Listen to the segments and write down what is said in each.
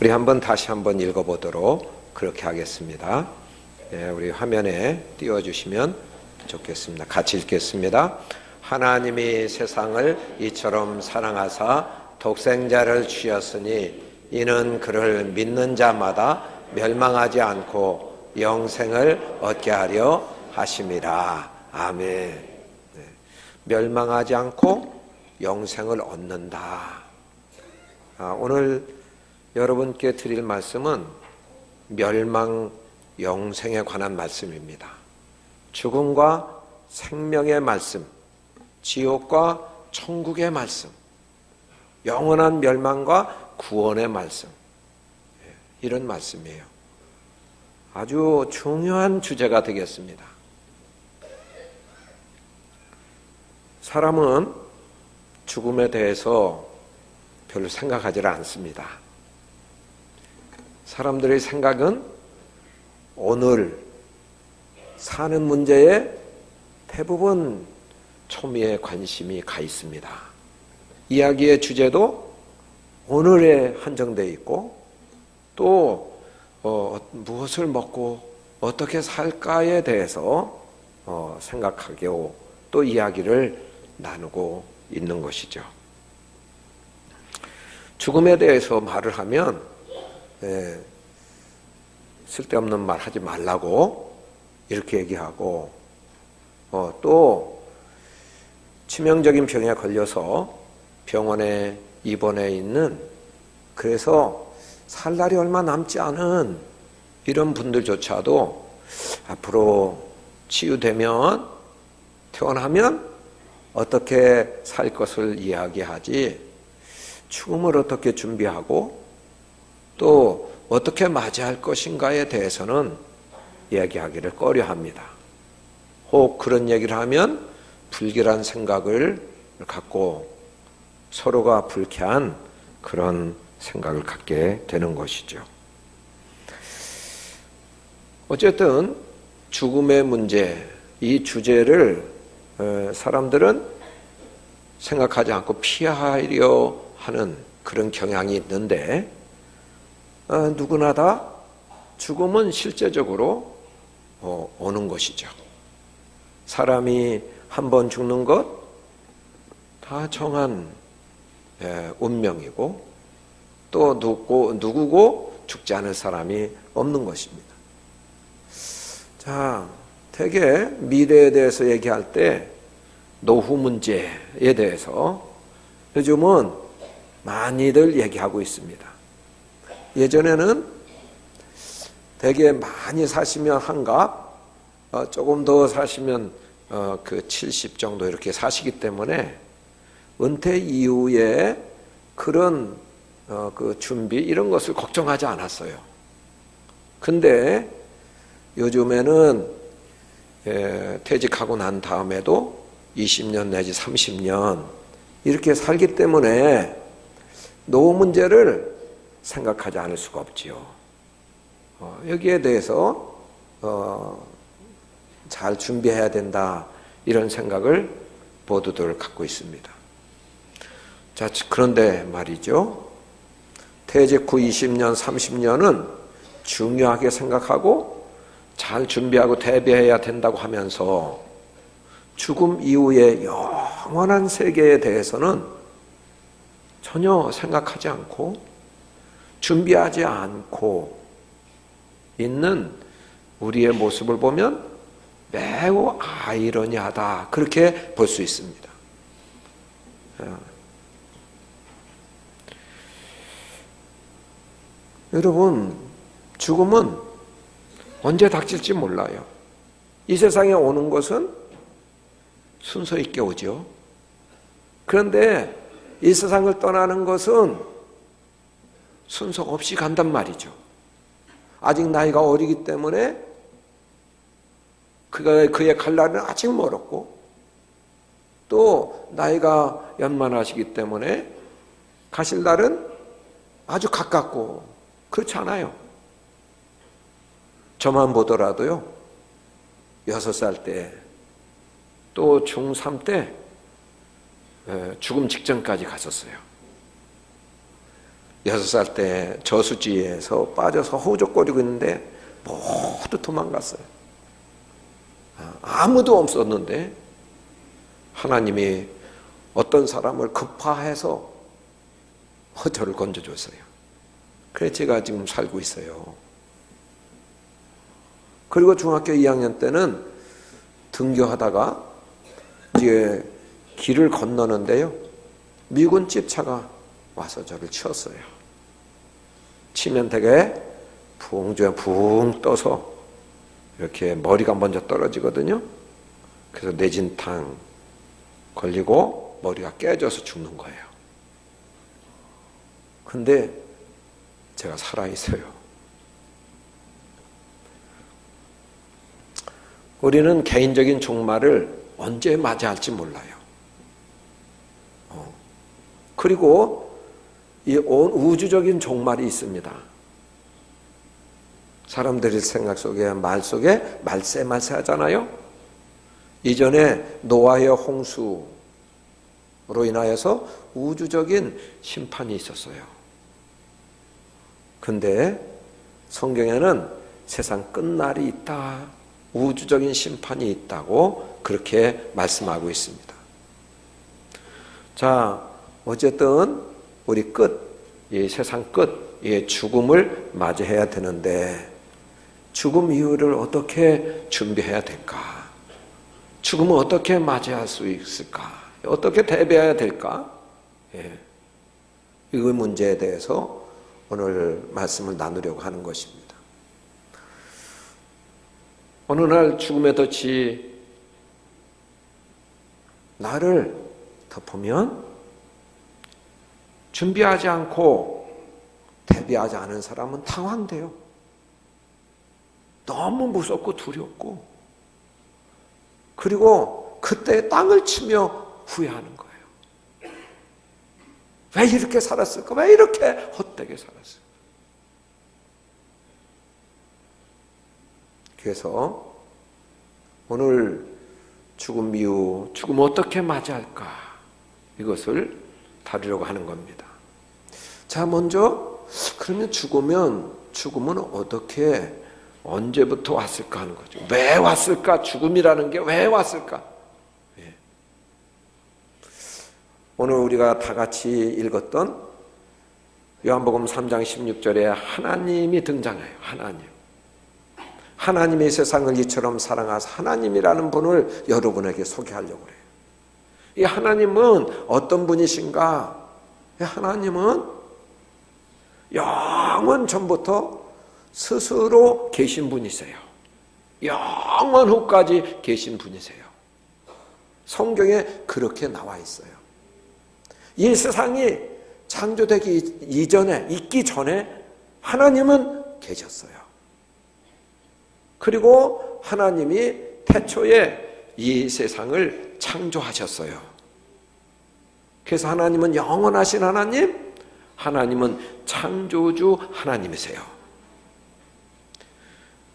우리 다시 한번 읽어보도록 그렇게 하겠습니다. 우리 화면에 띄워주시면 좋겠습니다. 같이 읽겠습니다. 하나님이 세상을 이처럼 사랑하사 독생자를 주셨으니 이는 그를 믿는 자마다 멸망하지 않고 영생을 얻게 하려 하심이라. 아멘. 멸망하지 않고 영생을 얻는다. 오늘 여러분께 드릴 말씀은 멸망 영생에 관한 말씀입니다. 죽음과 생명의 말씀, 지옥과 천국의 말씀, 영원한 멸망과 구원의 말씀, 이런 말씀이에요. 아주 중요한 주제가 되겠습니다. 사람은 죽음에 대해서 별로 생각하지 않습니다. 사람들의 생각은 오늘 사는 문제에 대부분 초미의 관심이 가 있습니다. 이야기의 주제도 오늘에 한정되어 있고 또 무엇을 먹고 어떻게 살까에 대해서 생각하고 또 이야기를 나누고 있는 것이죠. 죽음에 대해서 말을 하면 쓸데없는 말 하지 말라고 이렇게 얘기하고 또 치명적인 병에 걸려서 병원에 입원해 있는, 그래서 살 날이 얼마 남지 않은 이런 분들조차도 앞으로 치유되면 퇴원하면 어떻게 살 것을 이야기하지 죽음을 어떻게 준비하고 또 어떻게 맞이할 것인가에 대해서는 이야기하기를 꺼려합니다. 혹 그런 얘기를 하면 불길한 생각을 갖고 서로가 불쾌한 그런 생각을 갖게 되는 것이죠. 어쨌든 죽음의 문제, 이 주제를 사람들은 생각하지 않고 피하려 하는 그런 경향이 있는데 누구나 다 죽음은 실제적으로 오는 것이죠. 사람이 한 번 죽는 것 다 정한 운명이고 또 누구고 죽지 않을 사람이 없는 것입니다. 자, 대개 미래에 대해서 얘기할 때 노후 문제에 대해서 요즘은 많이들 얘기하고 있습니다. 예전에는 되게 많이 사시면 한갑, 조금 더 사시면 그 70 정도 이렇게 사시기 때문에 은퇴 이후에 그런 그 준비 이런 것을 걱정하지 않았어요. 근데 요즘에는 퇴직하고 난 다음에도 20년 내지 30년 이렇게 살기 때문에 노후 문제를 생각하지 않을 수가 없지요. 여기에 대해서 잘 준비해야 된다 이런 생각을 모두들 갖고 있습니다. 자, 그런데 말이죠. 퇴직 후 20년, 30년은 중요하게 생각하고 잘 준비하고 대비해야 된다고 하면서 죽음 이후의 영원한 세계에 대해서는 전혀 생각하지 않고 준비하지 않고 있는 우리의 모습을 보면 매우 아이러니하다 그렇게 볼 수 있습니다. 여러분, 죽음은 언제 닥칠지 몰라요. 이 세상에 오는 것은 순서 있게 오죠. 그런데 이 세상을 떠나는 것은 순서 없이 간단 말이죠. 아직 나이가 어리기 때문에 그의 갈 날은 아직 멀었고 또 나이가 연만하시기 때문에 가실 날은 아주 가깝고 그렇지 않아요. 저만 보더라도요. 6살 때 또 중3 때 죽음 직전까지 갔었어요. 6살 때 저수지에서 빠져서 허우적거리고 있는데 모두 도망갔어요. 아무도 없었는데 하나님이 어떤 사람을 급파해서 저를 건져줬어요. 그래서 제가 지금 살고 있어요. 그리고 중학교 2학년 때는 등교하다가 이제 길을 건너는데요, 미군 집차가 와서 저를 치었어요. 치면 되게 붕 떠서 이렇게 머리가 먼저 떨어지거든요. 그래서 뇌진탕 걸리고 머리가 깨져서 죽는 거예요. 근데 제가 살아있어요. 우리는 개인적인 종말을 언제 맞이할지 몰라요. 그리고 이 온 우주적인 종말이 있습니다. 사람들의 생각 속에, 말 속에 말세 하잖아요. 이전에 노아의 홍수로 인하여서 우주적인 심판이 있었어요. 근데 성경에는 세상 끝날이 있다, 우주적인 심판이 있다고 그렇게 말씀하고 있습니다. 자, 어쨌든 우리 이 세상 끝, 이 죽음을 맞이해야 되는데 죽음 이후를 어떻게 준비해야 될까? 죽음을 어떻게 맞이할 수 있을까? 어떻게 대비해야 될까? 이 문제에 대해서 오늘 말씀을 나누려고 하는 것입니다. 어느 날 죽음의 덫이 나를 덮으면 준비하지 않고 대비하지 않은 사람은 당황돼요. 너무 무섭고 두렵고, 그리고 그때 땅을 치며 후회하는 거예요. 왜 이렇게 살았을까? 왜 이렇게 헛되게 살았을까? 그래서 오늘 죽음 이후 죽음 어떻게 맞이할까? 이것을 다루려고 하는 겁니다. 자, 먼저 그러면 죽음은 어떻게, 언제부터 왔을까 하는 거죠. 왜 왔을까? 죽음이라는 게 왜 왔을까? 오늘 우리가 다 같이 읽었던 요한복음 3장 16절에 하나님이 등장해요. 하나님이 세상을 이처럼 사랑하사 하나님이라는 분을 여러분에게 소개하려고 해요. 이 하나님은 어떤 분이신가? 하나님은 영원 전부터 스스로 계신 분이세요. 영원 후까지 계신 분이세요. 성경에 그렇게 나와 있어요. 이 세상이 창조되기 이전에, 있기 전에 하나님은 계셨어요. 그리고 하나님이 태초에 이 세상을 창조하셨어요. 그래서 하나님은 영원하신 하나님은 창조주 하나님이세요.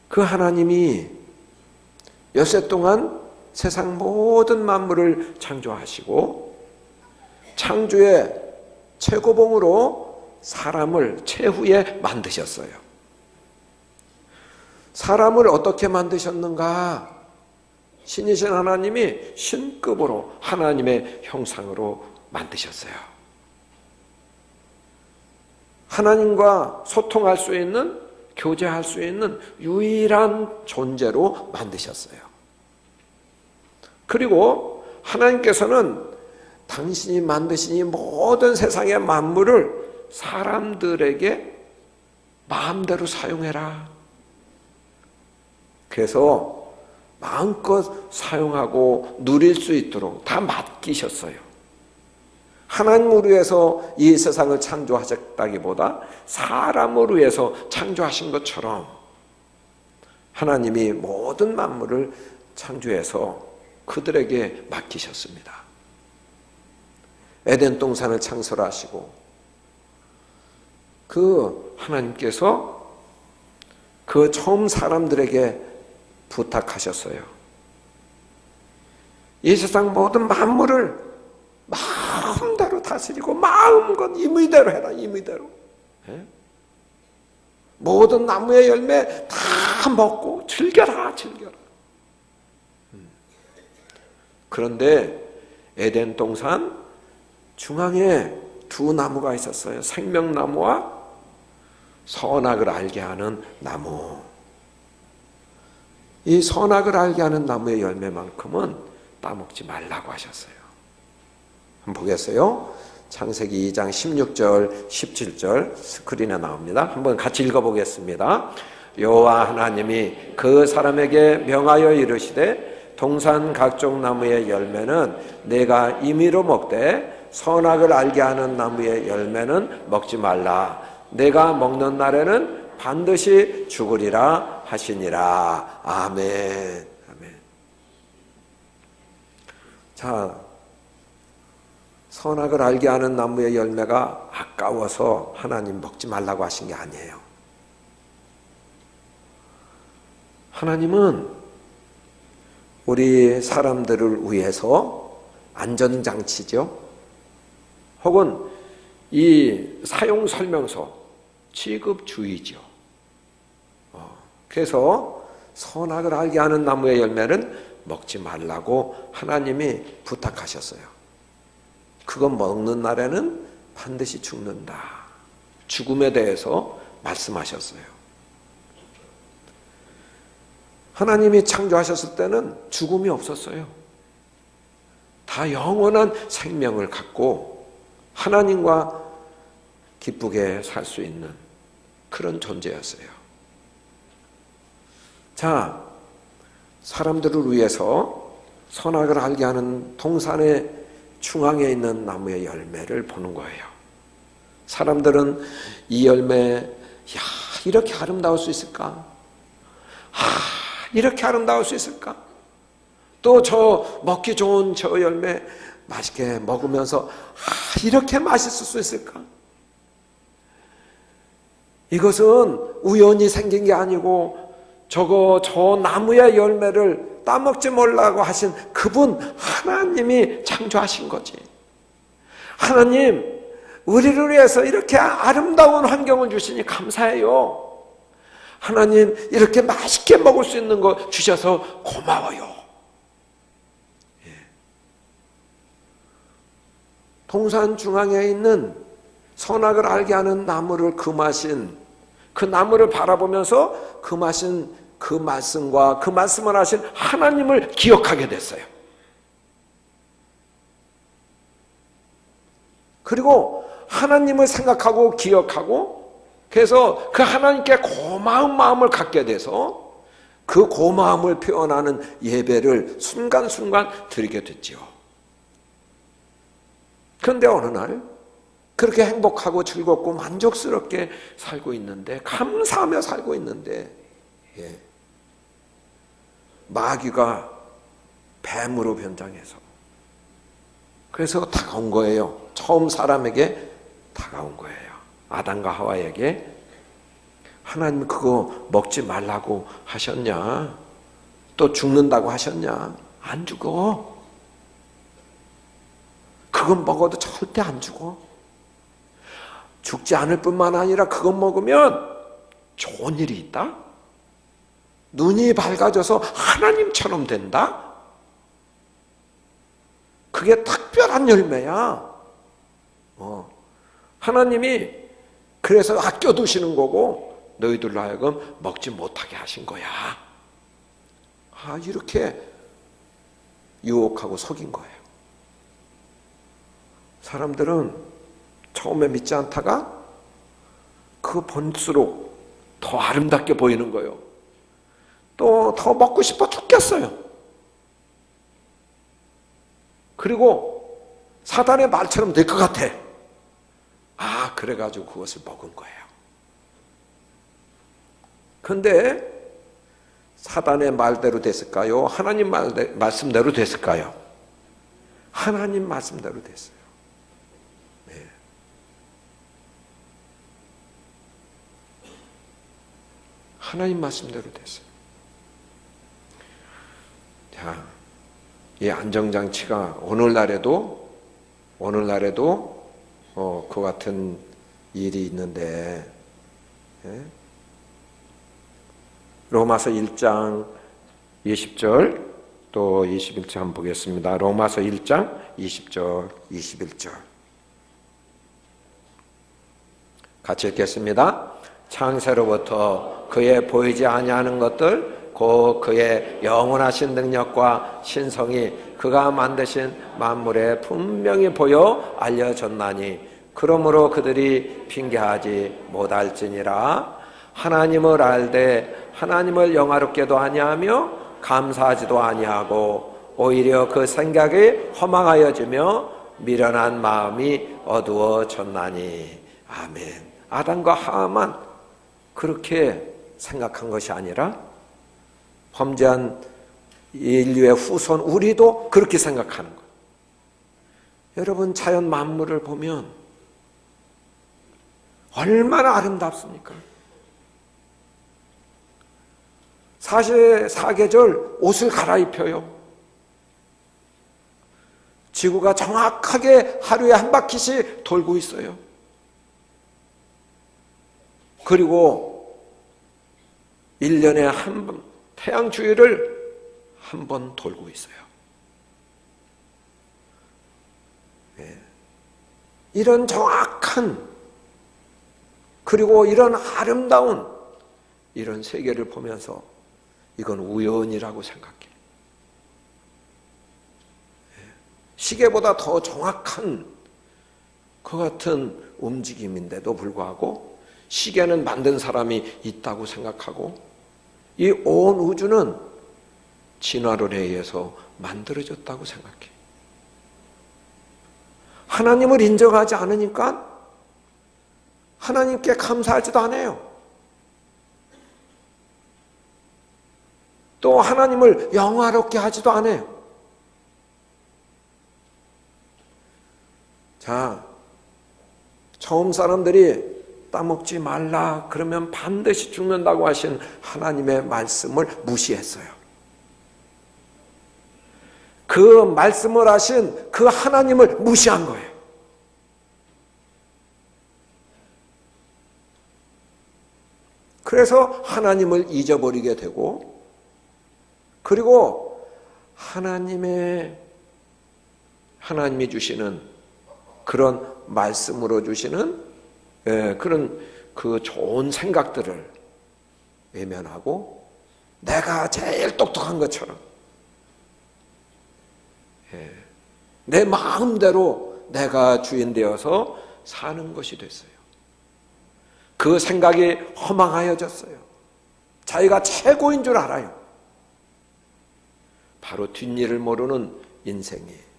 그 하나님이 엿새 동안 세상 모든 만물을 창조하시고 창조의 최고봉으로 사람을 최후에 만드셨어요. 사람을 어떻게 만드셨는가? 신이신 하나님이 신급으로 하나님의 형상으로 만드셨어요. 하나님과 소통할 수 있는, 교제할 수 있는 유일한 존재로 만드셨어요. 그리고 하나님께서는 당신이 만드신 이 모든 세상의 만물을 사람들에게 마음대로 사용해라. 그래서 마음껏 사용하고 누릴 수 있도록 다 맡기셨어요. 하나님을 위해서 이 세상을 창조하셨다기보다 사람을 위해서 창조하신 것처럼 하나님이 모든 만물을 창조해서 그들에게 맡기셨습니다. 에덴 동산을 창설하시고 그 하나님께서 그 처음 사람들에게 부탁하셨어요. 이 세상 모든 만물을 마음대로 다스리고 마음껏 임의대로 해라. 임의대로. 예? 모든 나무의 열매 다 먹고 즐겨라, 즐겨라. 그런데 에덴 동산 중앙에 두 나무가 있었어요. 생명나무와 선악을 알게 하는 나무. 이 선악을 알게 하는 나무의 열매만큼은 따먹지 말라고 하셨어요. 한번 보겠어요? 창세기 2장 16절, 17절 스크린에 나옵니다. 한번 같이 읽어보겠습니다. 여호와 하나님이 그 사람에게 명하여 이르시되 동산 각종 나무의 열매는 내가 임의로 먹되 선악을 알게 하는 나무의 열매는 먹지 말라. 내가 먹는 날에는 반드시 죽으리라 하시니라. 아멘. 아멘. 자, 선악을 알게 하는 나무의 열매가 아까워서 하나님 먹지 말라고 하신 게 아니에요. 하나님은 우리 사람들을 위해서 안전장치죠. 혹은 이 사용설명서, 취급주의죠. 그래서 선악을 알게 하는 나무의 열매는 먹지 말라고 하나님이 부탁하셨어요. 그건 먹는 날에는 반드시 죽는다. 죽음에 대해서 말씀하셨어요. 하나님이 창조하셨을 때는 죽음이 없었어요. 다 영원한 생명을 갖고 하나님과 기쁘게 살 수 있는 그런 존재였어요. 자, 사람들을 위해서 선악을 알게 하는 동산의 중앙에 있는 나무의 열매를 보는 거예요. 사람들은 이 열매, 이렇게 아름다울 수 있을까? 이렇게 아름다울 수 있을까? 또 저 먹기 좋은 저 열매 맛있게 먹으면서 이렇게 맛있을 수 있을까? 이것은 우연히 생긴 게 아니고 저 나무의 열매를 따먹지 말라고 하신 그분 하나님이 창조하신 거지. 하나님, 우리를 위해서 이렇게 아름다운 환경을 주시니 감사해요. 하나님, 이렇게 맛있게 먹을 수 있는 거 주셔서 고마워요. 예. 동산 중앙에 있는 선악을 알게 하는 나무를 금하신 그 나무를 바라보면서 금하신 그 말씀과 그 말씀을 하신 하나님을 기억하게 됐어요. 그리고 하나님을 생각하고 기억하고 그래서 그 하나님께 고마운 마음을 갖게 돼서 그 고마움을 표현하는 예배를 순간순간 드리게 됐지요. 그런데 어느 날 그렇게 행복하고 즐겁고 만족스럽게 살고 있는데, 감사하며 살고 있는데, 마귀가 뱀으로 변장해서 그래서 다가온 거예요. 처음 사람에게 다가온 거예요. 아담과 하와에게. 하나님 그거 먹지 말라고 하셨냐? 또 죽는다고 하셨냐? 안 죽어. 그건 먹어도 절대 안 죽어. 죽지 않을 뿐만 아니라 그것 먹으면 좋은 일이 있다? 눈이 밝아져서 하나님처럼 된다? 그게 특별한 열매야. 하나님이 그래서 아껴두시는 거고 너희들로 하여금 먹지 못하게 하신 거야. 이렇게 유혹하고 속인 거예요. 사람들은 처음에 믿지 않다가 그거 볼수록 더 아름답게 보이는 거예요. 또 더 먹고 싶어 죽겠어요. 그리고 사단의 말처럼 될 것 같아. 그래가지고 그것을 먹은 거예요. 그런데 사단의 말대로 됐을까요? 하나님 말씀대로 됐을까요? 하나님 말씀대로 됐어요. 네. 하나님 말씀대로 됐어요. 자, 이 안정장치가 오늘날에도 그 같은 일이 있는데, 예? 로마서 1장 20절 또 21절 한번 보겠습니다. 로마서 1장 20절 21절 같이 읽겠습니다. 창세로부터 그의 보이지 아니하는 것들 곧 그의 영원하신 능력과 신성이 그가 만드신 만물에 분명히 보여 알려졌나니 그러므로 그들이 핑계하지 못할지니라. 하나님을 알되 하나님을 영화롭게도 아니하며 감사하지도 아니하고 오히려 그 생각이 허망하여지며 미련한 마음이 어두워졌나니. 아멘. 아담과 하와만 그렇게 생각한 것이 아니라 범죄한 인류의 후손 우리도 그렇게 생각하는 거예요. 여러분, 자연 만물을 보면 얼마나 아름답습니까? 사계절 옷을 갈아입혀요. 지구가 정확하게 하루에 한 바퀴씩 돌고 있어요. 그리고 1년에 한 번 태양 주위를 한 번 돌고 있어요. 네. 이런 정확한 그리고 이런 아름다운 이런 세계를 보면서 이건 우연이라고 생각해요. 시계보다 더 정확한 그 같은 움직임인데도 불구하고 시계는 만든 사람이 있다고 생각하고 이 온 우주는 진화론에 의해서 만들어졌다고 생각해요. 하나님을 인정하지 않으니까 하나님께 감사하지도 않아요. 또 하나님을 영화롭게 하지도 않아요. 자, 처음 사람들이 따먹지 말라 그러면 반드시 죽는다고 하신 하나님의 말씀을 무시했어요. 그 말씀을 하신 그 하나님을 무시한 거예요. 그래서 하나님을 잊어버리게 되고 그리고 하나님이 주시는 그런 말씀으로 주시는 그런 그 좋은 생각들을 외면하고 내가 제일 똑똑한 것처럼 내 마음대로 내가 주인 되어서 사는 것이 됐어요. 그 생각이 허망하여졌어요. 자기가 최고인 줄 알아요. 바로 뒷일을 모르는 인생이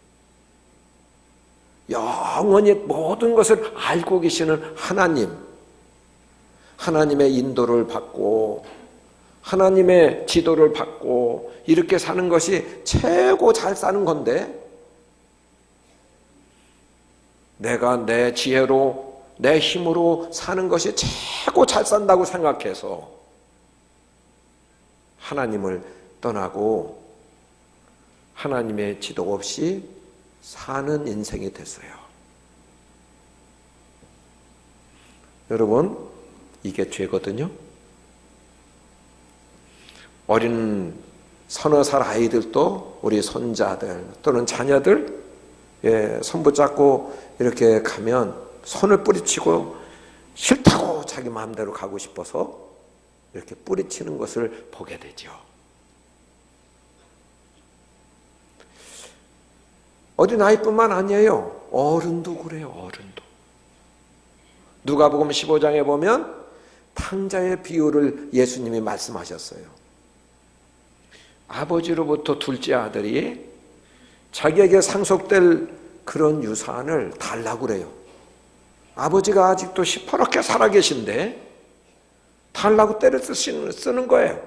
영원히 모든 것을 알고 계시는 하나님의 인도를 받고 하나님의 지도를 받고 이렇게 사는 것이 최고 잘 사는 건데 내가 내 지혜로 내 힘으로 사는 것이 최고 잘 산다고 생각해서 하나님을 떠나고 하나님의 지도 없이 사는 인생이 됐어요. 여러분, 이게 죄거든요. 어린 서너 살 아이들도 우리 손자들 또는 자녀들 손 붙잡고 이렇게 가면 손을 뿌리치고 싫다고 자기 마음대로 가고 싶어서 이렇게 뿌리치는 것을 보게 되죠. 어린아이뿐만 아니에요. 어른도 그래요. 어른도. 누가복음 15장에 보면 탕자의 비유를 예수님이 말씀하셨어요. 아버지로부터 둘째 아들이 자기에게 상속될 그런 유산을 달라고 그래요. 아버지가 아직도 시퍼렇게 살아계신데 달라고 때를 쓰는 거예요.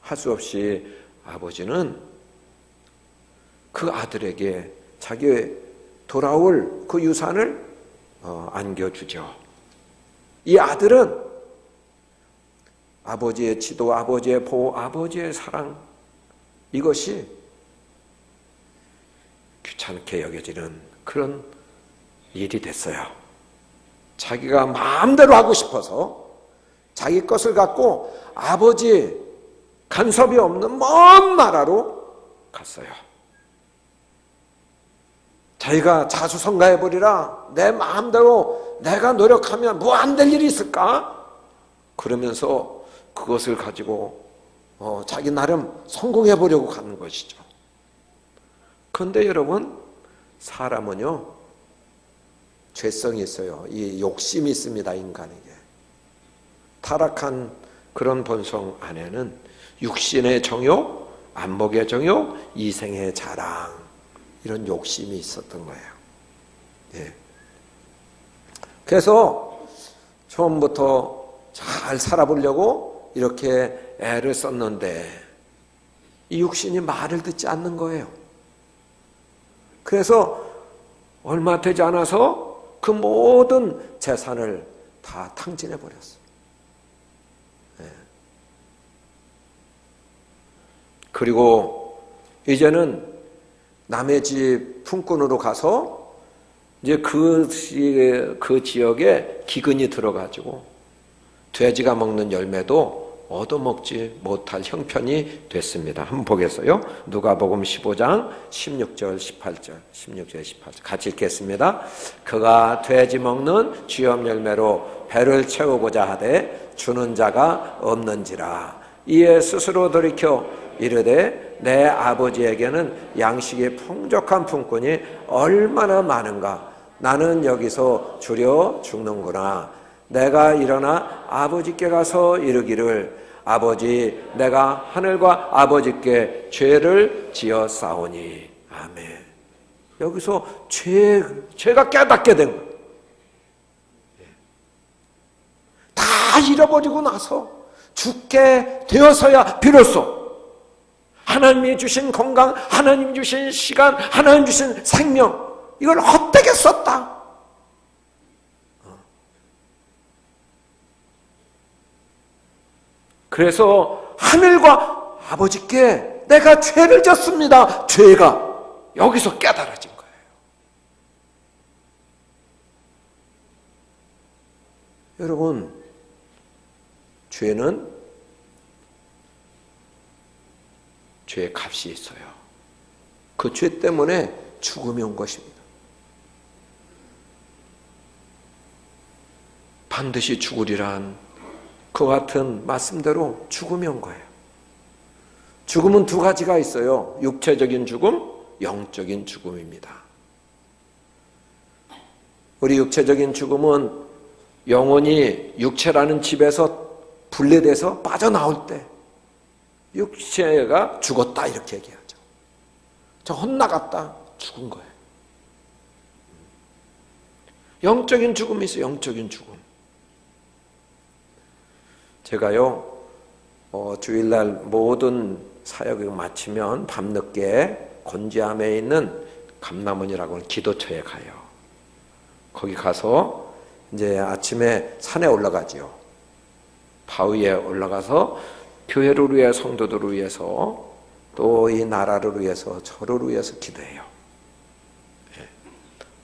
할 수 없이 아버지는 그 아들에게 자기 돌아올 그 유산을 안겨주죠. 이 아들은 아버지의 지도, 아버지의 보호, 아버지의 사랑 이것이 귀찮게 여겨지는 그런 일이 됐어요. 자기가 마음대로 하고 싶어서 자기 것을 갖고 아버지 간섭이 없는 먼 나라로 갔어요. 자기가 자수성가해버리라, 내 마음대로 내가 노력하면 뭐 안 될 일이 있을까? 그러면서 그것을 가지고 자기 나름 성공해보려고 가는 것이죠. 그런데 여러분, 사람은요 죄성이 있어요. 이 욕심이 있습니다. 인간에게. 타락한 그런 본성 안에는 육신의 정욕, 안목의 정욕, 이생의 자랑, 이런 욕심이 있었던 거예요. 예. 그래서 처음부터 잘 살아보려고 이렇게 애를 썼는데 이 육신이 말을 듣지 않는 거예요. 그래서 얼마 되지 않아서 그 모든 재산을 다 탕진해 버렸어요. 예. 그리고 이제는 남의 집 품꾼으로 가서 이제 그 지역에 기근이 들어가지고 돼지가 먹는 열매도 얻어먹지 못할 형편이 됐습니다. 한번 보겠어요. 누가복음 15장 16절 18절 16절 18절 같이 읽겠습니다. 그가 돼지 먹는 쥐염 열매로 배를 채우고자 하되 주는 자가 없는지라. 이에 스스로 돌이켜 이르되 내 아버지에게는 양식이 풍족한 품꾼이 얼마나 많은가. 나는 여기서 주려 죽는구나. 내가 일어나 아버지께 가서 이르기를 아버지, 내가 하늘과 아버지께 죄를 지었사오니. 아멘. 여기서 죄가 깨닫게 된 거예요. 다 잃어버리고 나서 죽게 되어서야 비로소 하나님이 주신 건강, 하나님 주신 시간, 하나님 주신 생명, 이걸 헛되게 썼다. 그래서 하늘과 아버지께 내가 죄를 졌습니다. 죄가 여기서 깨달아진 거예요. 여러분, 죄는 죄의 값이 있어요. 그 죄 때문에 죽음이 온 것입니다. 반드시 죽으리란 그 같은 말씀대로 죽음이 온 거예요. 죽음은 두 가지가 있어요. 육체적인 죽음, 영적인 죽음입니다. 우리 육체적인 죽음은 영혼이 육체라는 집에서 분리돼서 빠져나올 때 육체가 죽었다 이렇게 얘기하죠. 저 헛나갔다, 죽은 거예요. 영적인 죽음이 있어요. 영적인 죽음. 제가요 주일날 모든 사역을 마치면 밤늦게 곤지암에 있는 감남원이라고 하는 기도처에 가요. 거기 가서 이제 아침에 산에 올라가지요. 바위에 올라가서 교회를 위해, 성도들을 위해서, 또 이 나라를 위해서, 저를 위해서 기도해요.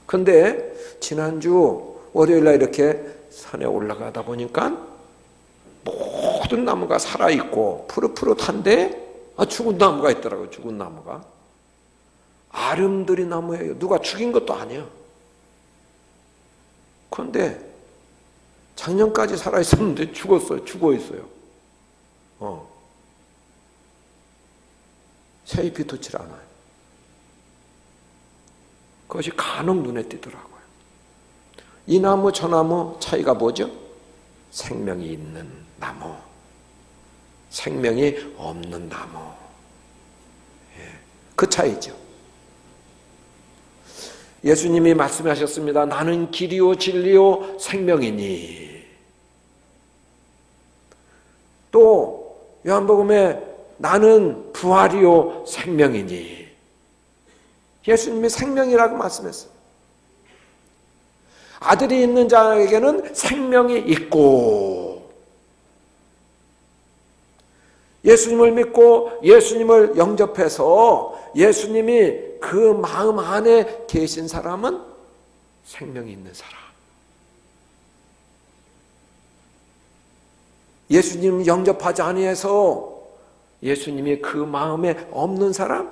근데 지난주 월요일날 이렇게 산에 올라가다 보니까 모든 나무가 살아있고 푸릇푸릇한데 죽은 나무가 있더라고요. 죽은 나무가. 아름드리 나무예요. 누가 죽인 것도 아니에요. 그런데 작년까지 살아있었는데 죽었어요. 죽어있어요. 새잎이 돋질 않아요. 그것이 간혹 눈에 띄더라고요. 이 나무 저 나무 차이가 뭐죠? 생명이 있는 나무, 생명이 없는 나무. 그 차이죠. 예수님이 말씀하셨습니다. 나는 길이요 진리요 생명이니. 또 요한복음에 나는 부활이요 생명이니. 예수님이 생명이라고 말씀했어요. 아들이 있는 자에게는 생명이 있고, 예수님을 믿고 예수님을 영접해서 예수님이 그 마음 안에 계신 사람은 생명이 있는 사람. 예수님 영접하지 아니해서 예수님이 그 마음에 없는 사람,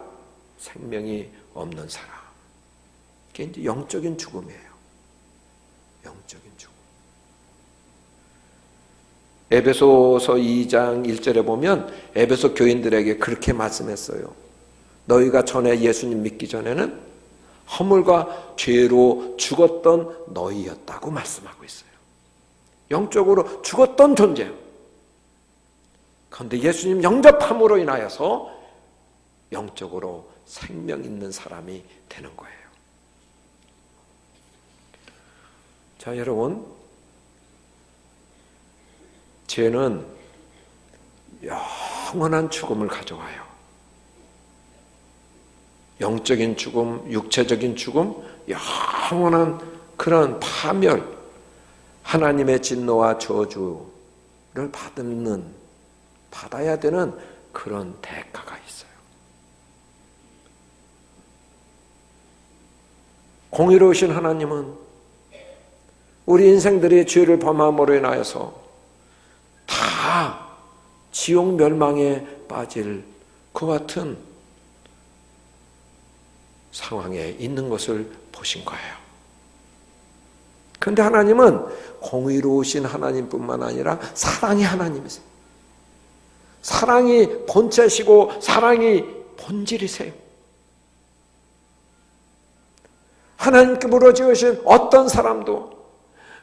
생명이 없는 사람. 그게 이제 영적인 죽음이에요. 영적인 죽음. 에베소서 2장 1절에 보면 에베소 교인들에게 그렇게 말씀했어요. 너희가 전에 예수님 믿기 전에는 허물과 죄로 죽었던 너희였다고 말씀하고 있어요. 영적으로 죽었던 존재예요. 그런데 예수님 영접함으로 인하여서 영적으로 생명 있는 사람이 되는 거예요. 자, 여러분, 죄는 영원한 죽음을 가져와요. 영적인 죽음, 육체적인 죽음, 영원한 그런 파멸, 하나님의 진노와 저주를 받아야 되는 그런 대가가 있어요. 공의로우신 하나님은 우리 인생들이 죄를 범함으로 인하여서 다 지옥 멸망에 빠질 그 같은 상황에 있는 것을 보신 거예요. 그런데 하나님은 공의로우신 하나님뿐만 아니라 사랑의 하나님이세요. 사랑이 본체시고 사랑이 본질이세요. 하나님께로 지으신 어떤 사람도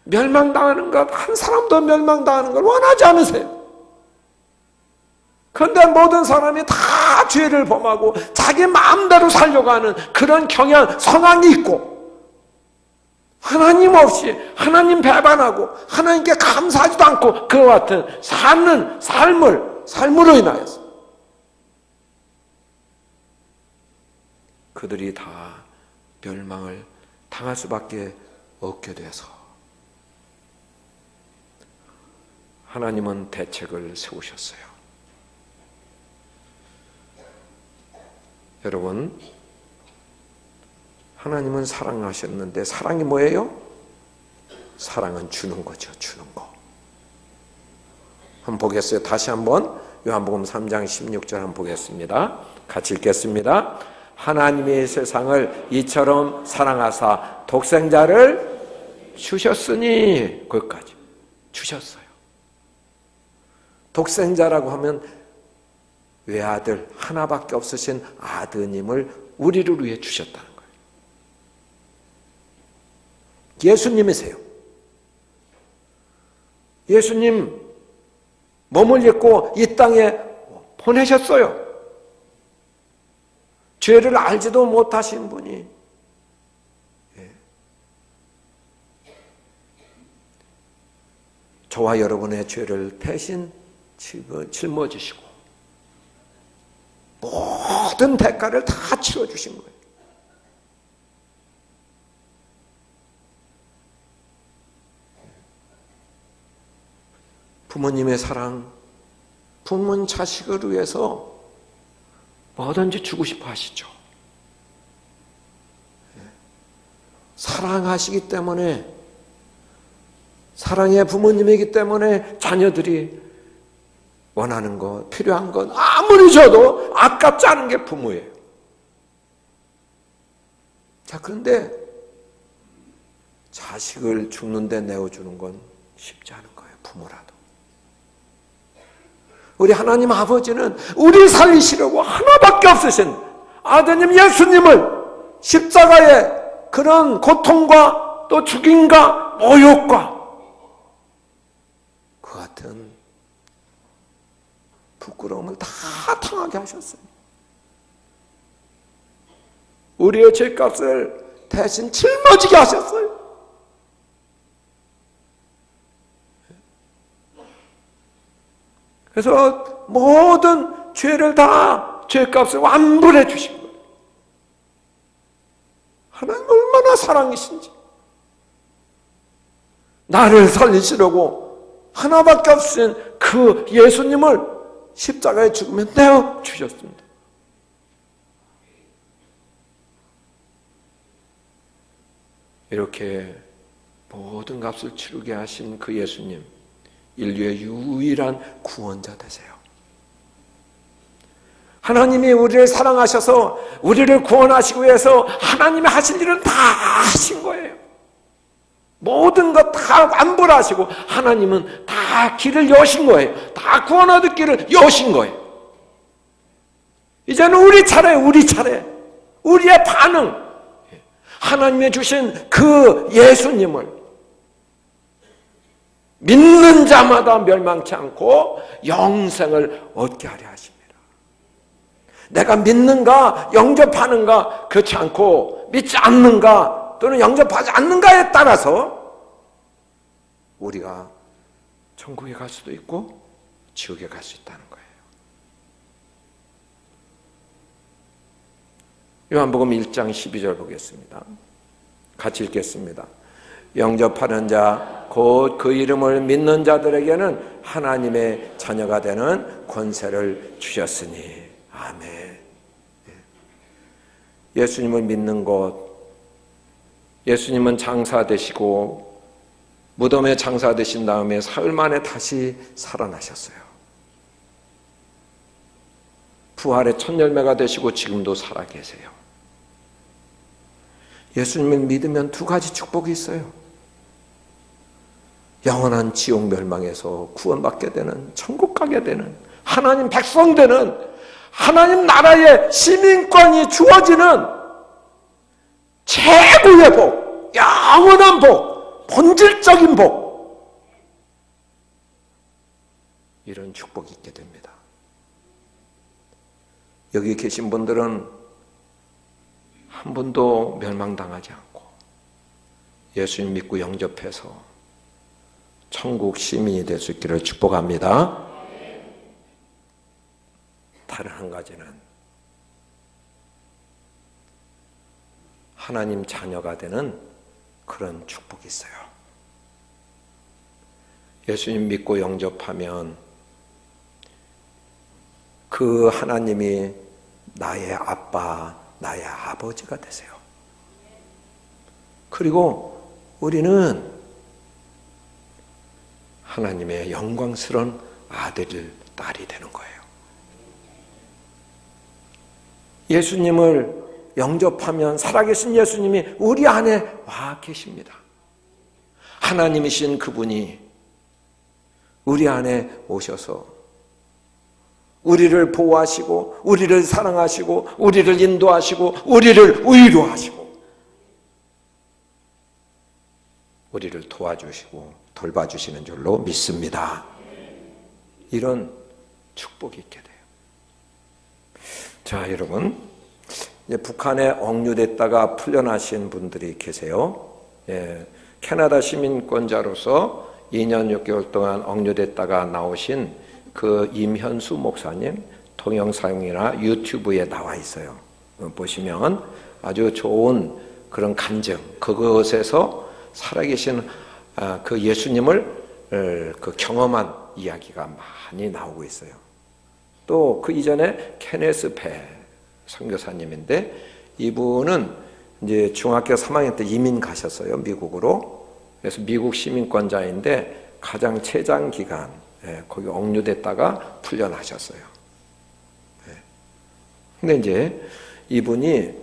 멸망당하는 것, 한 사람도 멸망당하는 걸 원하지 않으세요. 그런데 모든 사람이 다 죄를 범하고 자기 마음대로 살려고 하는 그런 경향, 성향이 있고 하나님 없이 하나님 배반하고 하나님께 감사하지도 않고 그와 같은 사는 삶으로 인하여서 그들이 다 멸망을 당할 수밖에 없게 돼서 하나님은 대책을 세우셨어요. 여러분, 하나님은 사랑하셨는데 사랑이 뭐예요? 사랑은 주는 거죠. 주는 거. 한번 보겠어요. 다시 한번 요한복음 3장 16절 한번 보겠습니다. 같이 읽겠습니다. 하나님이 세상을 이처럼 사랑하사 독생자를 주셨으니, 거기까지 주셨어요. 독생자라고 하면 외아들 하나밖에 없으신 아드님을 우리를 위해 주셨다는 거예요. 예수님이세요. 예수님 몸을 입고 이 땅에 보내셨어요. 죄를 알지도 못하신 분이 저와 여러분의 죄를 대신 짊어지시고 모든 대가를 다 치러주신 거예요. 부모님의 사랑, 부모님 자식을 위해서 뭐든지 주고 싶어 하시죠. 사랑하시기 때문에, 사랑의 부모님이기 때문에 자녀들이 원하는 것, 필요한 것 아무리 줘도 아깝지 않은 게 부모예요. 자, 그런데 자식을 죽는데 내어주는 건 쉽지 않은 거예요. 부모라도. 우리 하나님 아버지는 우리 살리시려고 하나밖에 없으신 아드님 예수님을 십자가의 그런 고통과 또 죽임과 모욕과 그 같은 부끄러움을 다 당하게 하셨어요. 우리의 죄값을 대신 짊어지게 하셨어요. 그래서 모든 죄를 다 죄값을 완불해 주신 거예요. 하나님 얼마나 사랑이신지. 나를 살리시려고 하나밖에 없으신 그 예수님을 십자가에 죽음에 내어 주셨습니다. 이렇게 모든 값을 치르게 하신 그 예수님, 인류의 유일한 구원자 되세요. 하나님이 우리를 사랑하셔서 우리를 구원하시기 위해서 하나님이 하실 일은 다 하신 거예요. 모든 것 다 완불 하시고 하나님은 다 길을 여신 거예요. 다 구원 얻을 길을 여신 거예요. 이제는 우리 차례, 우리의 반응. 하나님이 주신 그 예수님을 믿는 자마다 멸망치 않고 영생을 얻게 하려 하십니다. 내가 믿는가 영접하는가 그렇지 않고 믿지 않는가 또는 영접하지 않는가에 따라서 우리가 천국에 갈 수도 있고 지옥에 갈 수 있다는 거예요. 요한복음 1장 12절 보겠습니다. 같이 읽겠습니다. 영접하는 자 곧 그 이름을 믿는 자들에게는 하나님의 자녀가 되는 권세를 주셨으니 아멘. 예수님을 믿는 것, 예수님은 장사 되시고 무덤에 장사 되신 다음에 사흘 만에 다시 살아나셨어요. 부활의 첫 열매가 되시고 지금도 살아계세요. 예수님을 믿으면 두 가지 축복이 있어요. 영원한 지옥 멸망에서 구원받게 되는, 천국 가게 되는, 하나님 백성 되는, 하나님 나라의 시민권이 주어지는 최고의 복, 영원한 복, 본질적인 복, 이런 축복이 있게 됩니다. 여기 계신 분들은 한 분도 멸망당하지 않고 예수님 믿고 영접해서 천국 시민이 될 수 있기를 축복합니다. 다른 한 가지는 하나님 자녀가 되는 그런 축복이 있어요. 예수님 믿고 영접하면 그 하나님이 나의 아빠, 나의 아버지가 되세요. 그리고 우리는 하나님의 영광스러운 아들, 딸이 되는 거예요. 예수님을 영접하면 살아계신 예수님이 우리 안에 와 계십니다. 하나님이신 그분이 우리 안에 오셔서 우리를 보호하시고 우리를 사랑하시고 우리를 인도하시고 우리를 위로하시고 우리를 도와주시고 돌봐주시는 줄로 믿습니다. 이런 축복이 있게 돼요. 자, 여러분, 이제 북한에 억류됐다가 풀려나신 분들이 계세요. 캐나다 시민권자로서 2년 6개월 동안 억류됐다가 나오신 그 임현수 목사님 동영상이나 유튜브에 나와 있어요. 보시면 아주 좋은 그런 간증, 그것에서 살아계신 그 예수님을 그 경험한 이야기가 많이 나오고 있어요. 또 그 이전에 케네스 배 선교사님인데 이분은 이제 중학교 3학년 때 이민 가셨어요, 미국으로. 그래서 미국 시민권자인데 가장 최장 기간 거기 억류됐다가 풀려나셨어요. 근데 이제 이분이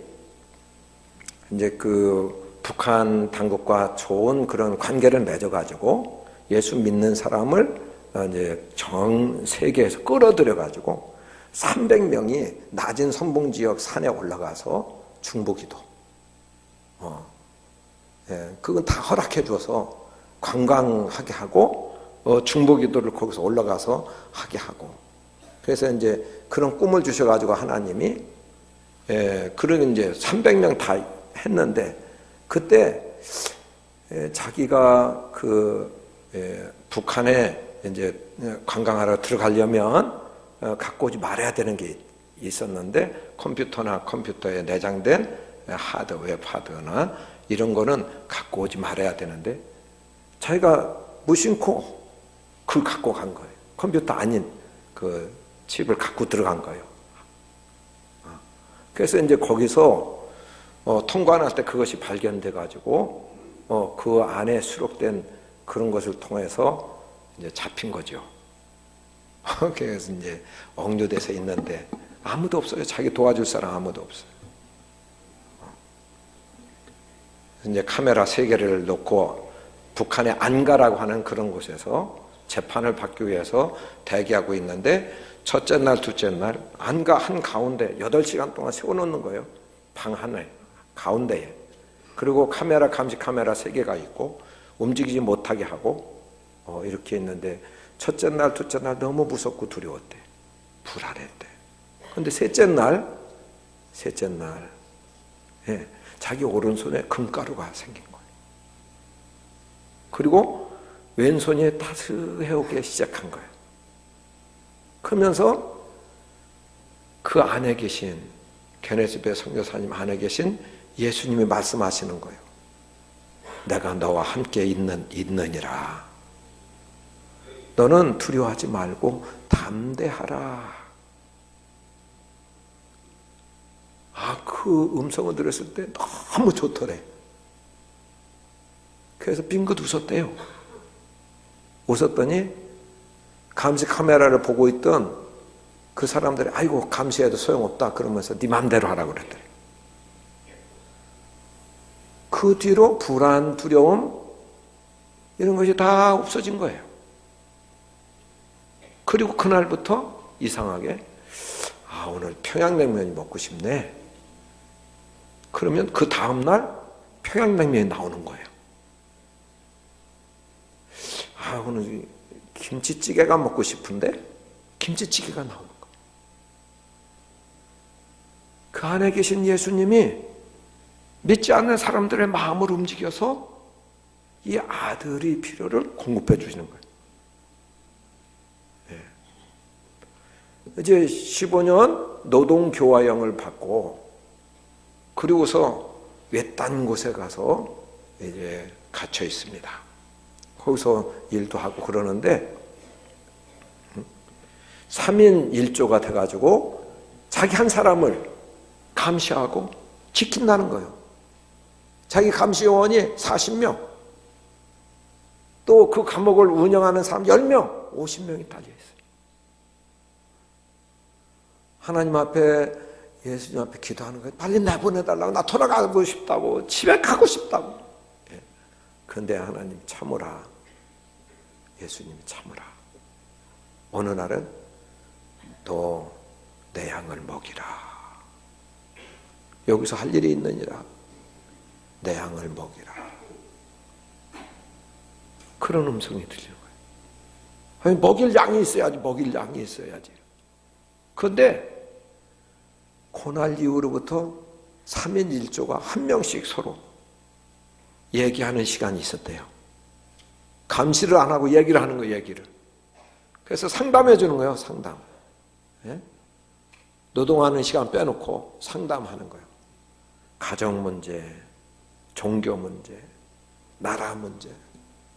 이제 그 북한 당국과 좋은 그런 관계를 맺어가지고 예수 믿는 사람을 이제 전 세계에서 끌어들여가지고 300명이 낮은 선봉지역 산에 올라가서 중보기도, 그건 다 허락해줘서 관광하게 하고 중보기도를 거기서 올라가서 하게 하고, 그래서 이제 그런 꿈을 주셔가지고 하나님이 그런 이제 300명 다 했는데 그때 자기가 그 북한에 이제 관광하러 들어가려면 갖고 오지 말아야 되는 게 있었는데 컴퓨터나 컴퓨터에 내장된 하드웨어, 하드나 이런 거는 갖고 오지 말아야 되는데 자기가 무심코 그걸 갖고 간 거예요. 컴퓨터 아닌 그 칩을 갖고 들어간 거예요. 그래서 이제 거기서 통관할 때 그것이 발견돼 가지고 그 안에 수록된 그런 것을 통해서 이제 잡힌 거죠. 그래서 이제 억류돼서 있는데 아무도 없어요. 자기 도와줄 사람 아무도 없어요. 이제 카메라 3개를 놓고 북한의 안가라고 하는 그런 곳에서 재판을 받기 위해서 대기하고 있는데 첫째 날, 둘째 날 안가 한가운데 8시간 동안 세워놓는 거예요. 방 하나에, 가운데에. 그리고 카메라, 감시 카메라 3개가 있고 움직이지 못하게 하고 이렇게 있는데 첫째 날, 둘째 날 너무 무섭고 두려웠대. 불안했대. 그런데 셋째 날 예, 자기 오른손에 금가루가 생긴 거예요. 그리고 왼손이 따스해오기 시작한 거예요. 그러면서 그 안에 계신 케네스베 선교사님 안에 계신 예수님이 말씀하시는 거예요. 내가 너와 함께 있느니라. 너는 두려워하지 말고 담대하라. 그 음성을 들었을 때 너무 좋더래. 그래서 빙긋 웃었대요. 웃었더니 감시 카메라를 보고 있던 그 사람들이 아이고 감시해도 소용없다 그러면서 네 맘대로 하라고 그랬더래. 그 뒤로 불안, 두려움 이런 것이 다 없어진 거예요. 그리고 그날부터 이상하게 오늘 평양냉면이 먹고 싶네. 그러면 그 다음날 평양냉면이 나오는 거예요. 오늘 김치찌개가 먹고 싶은데 김치찌개가 나오는 거예요. 그 안에 계신 예수님이 믿지 않는 사람들의 마음을 움직여서 이 아들의 필요를 공급해 주시는 거예요. 이제 15년 노동교화형을 받고 그리고서 외딴 곳에 가서 이제 갇혀 있습니다. 거기서 일도 하고 그러는데 3인 1조가 돼가지고 자기 한 사람을 감시하고 지킨다는 거예요. 자기 감시요원이 40명, 또 그 감옥을 운영하는 사람 10명, 50명이 달려있어요. 하나님 앞에, 예수님 앞에 기도하는 거예요. 빨리 내보내달라고, 나 돌아가고 싶다고, 집에 가고 싶다고. 그런데 하나님 참으라. 예수님이 참으라. 어느 날은 너 내 양을 먹이라. 여기서 할 일이 있느니라. 내 양을 먹이라. 그런 음성이 들리는 거예요. 아니, 먹일 양이 있어야지. 그런데 고날 이후로부터 3인 1조가 한 명씩 서로 얘기하는 시간이 있었대요. 감시를 안 하고 얘기를 하는 거예요, 얘기를. 그래서 상담해 주는 거예요, 상담. 예? 노동하는 시간 빼놓고 상담하는 거예요. 가정 문제, 종교 문제, 나라 문제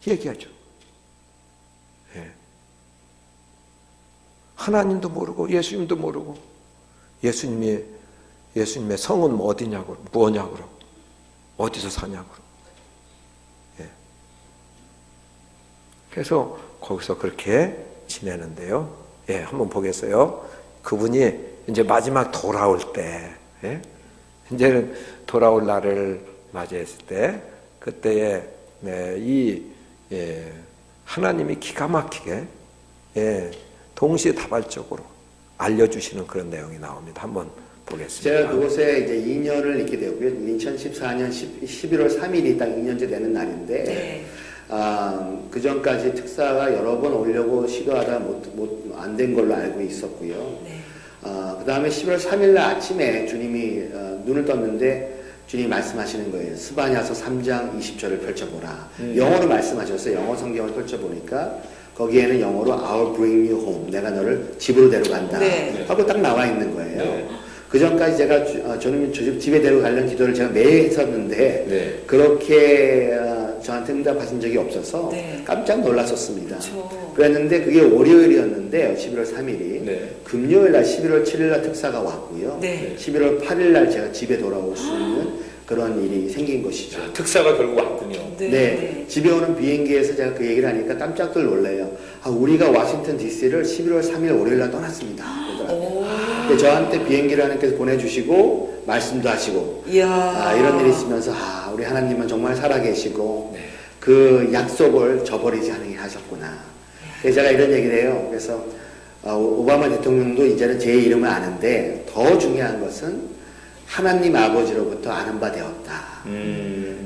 얘기하죠. 예. 하나님도 모르고 예수님도 모르고 예수님의 성은 어디냐고, 뭐냐고, 어디서 사냐고. 예. 그래서 거기서 그렇게 지내는데요. 예, 한번 보겠어요. 그분이 이제 마지막 돌아올 때, 예? 이제는 돌아올 날을 맞이했을 때, 그때에 하나님이 기가 막히게 동시에 다발적으로 알려주시는 그런 내용이 나옵니다. 한번 보겠습니다. 제가 그곳에 이제 2년을 있게 되었고요. 2014년 11월 3일이 딱 2년째 되는 날인데, 네. 그 전까지 특사가 여러 번 오려고 시도하다 안 된 걸로 알고 있었고요. 네. 그 다음에 11월 3일 날 아침에 주님이 눈을 떴는데 주님이 말씀하시는 거예요. 스바냐서 3장 20절을 펼쳐보라. 영어로 말씀하셨어요. 영어 성경을 펼쳐보니까 거기에는 영어로 I'll bring you home. 내가 너를 집으로 데려간다. 네. 하고 딱 나와 있는 거예요. 네. 그 전까지 제가 저는 집에 데려가려는 기도를 제가 매일 했었는데 네. 그렇게 저한테 응답하신 적이 없어서 네. 깜짝 놀랐었습니다. 그렇죠. 그랬는데 그게 월요일이었는데 11월 3일이 네. 금요일 날 11월 7일 날 특사가 왔고요. 네. 11월 8일 날 제가 집에 돌아올 수 있는 그런 일이 생긴 것이죠. 특사가 결국 왔군요. 네, 집에 오는 비행기에서 제가 그 얘기를 하니까 깜짝들 놀래요. 우리가 워싱턴 DC를 11월 3일 월요일 날 떠났습니다. 근데 저한테 비행기를 하나님께서 보내주시고 말씀도 하시고 이야. 이런 일이 있으면서 우리 하나님은 정말 살아계시고 그 약속을 저버리지 않게 하셨구나. 그래서 제가 이런 얘기를 해요. 그래서 오바마 대통령도 이제는 제 이름을 아는데 더 중요한 것은 하나님 아버지로부터 아는 바 되었다.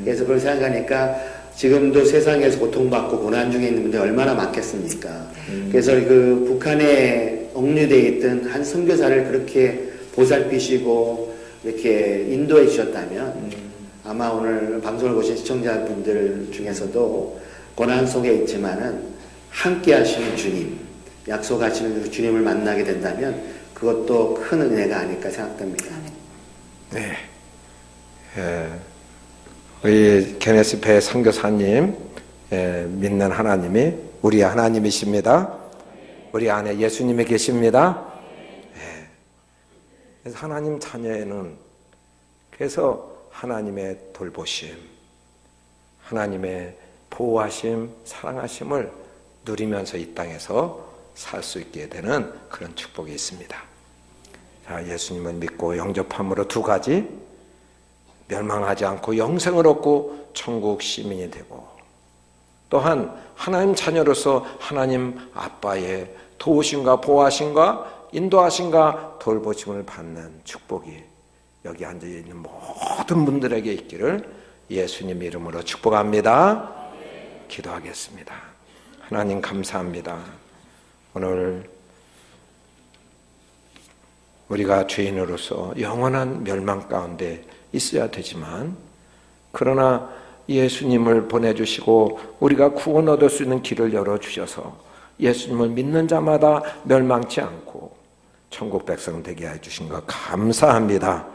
그래서 그걸 생각하니까 지금도 세상에서 고통받고 고난 중에 있는 분들이 얼마나 많겠습니까? 그래서 그 북한에 억류되어 있던 한 선교사를 그렇게 보살피시고 이렇게 인도해 주셨다면 아마 오늘 방송을 보신 시청자분들 중에서도 고난 속에 있지만은 함께 하시는 주님, 약속하시는 주님을 만나게 된다면 그것도 큰 은혜가 아닐까 생각됩니다. 네. 우리 케네스 배 선교사님 믿는 하나님이 우리 하나님이십니다. 우리 안에 예수님이 계십니다. 그래서 하나님 자녀에는 그래서 하나님의 돌보심, 하나님의 보호하심, 사랑하심을 누리면서 이 땅에서 살 수 있게 되는 그런 축복이 있습니다. 자, 예수님을 믿고 영접함으로 두 가지, 멸망하지 않고 영생을 얻고 천국 시민이 되고, 또한 하나님 자녀로서 하나님 아빠의 도우심과 보호하심과 인도하심과 돌보심을 받는 축복이 여기 앉아있는 모든 분들에게 있기를 예수님 이름으로 축복합니다. 기도하겠습니다. 하나님 감사합니다. 오늘 우리가 죄인으로서 영원한 멸망 가운데 있어야 되지만, 그러나 예수님을 보내주시고 우리가 구원 얻을 수 있는 길을 열어주셔서 예수님을 믿는 자마다 멸망치 않고 천국 백성 되게 해주신 것 감사합니다.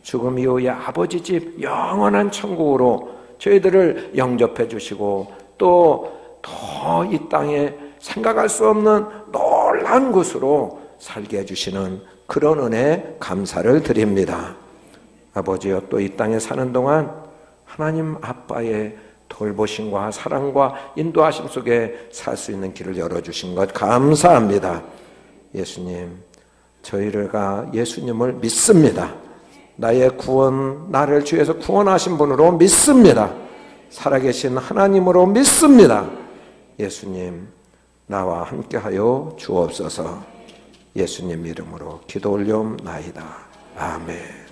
죽음 이후에 아버지 집 영원한 천국으로 저희들을 영접해 주시고 또 더 이 땅에 생각할 수 없는 놀라운 곳으로 살게 해주시는 그런 은혜 감사를 드립니다. 아버지여, 또 이 땅에 사는 동안 하나님 아빠의 돌보심과 사랑과 인도하심 속에 살 수 있는 길을 열어주신 것 감사합니다. 예수님, 저희가 예수님을 믿습니다. 나의 구원, 나를 주에서 구원하신 분으로 믿습니다. 살아계신 하나님으로 믿습니다. 예수님, 나와 함께하여 주옵소서. 예수님 이름으로 기도 올려옵나이다. 아멘.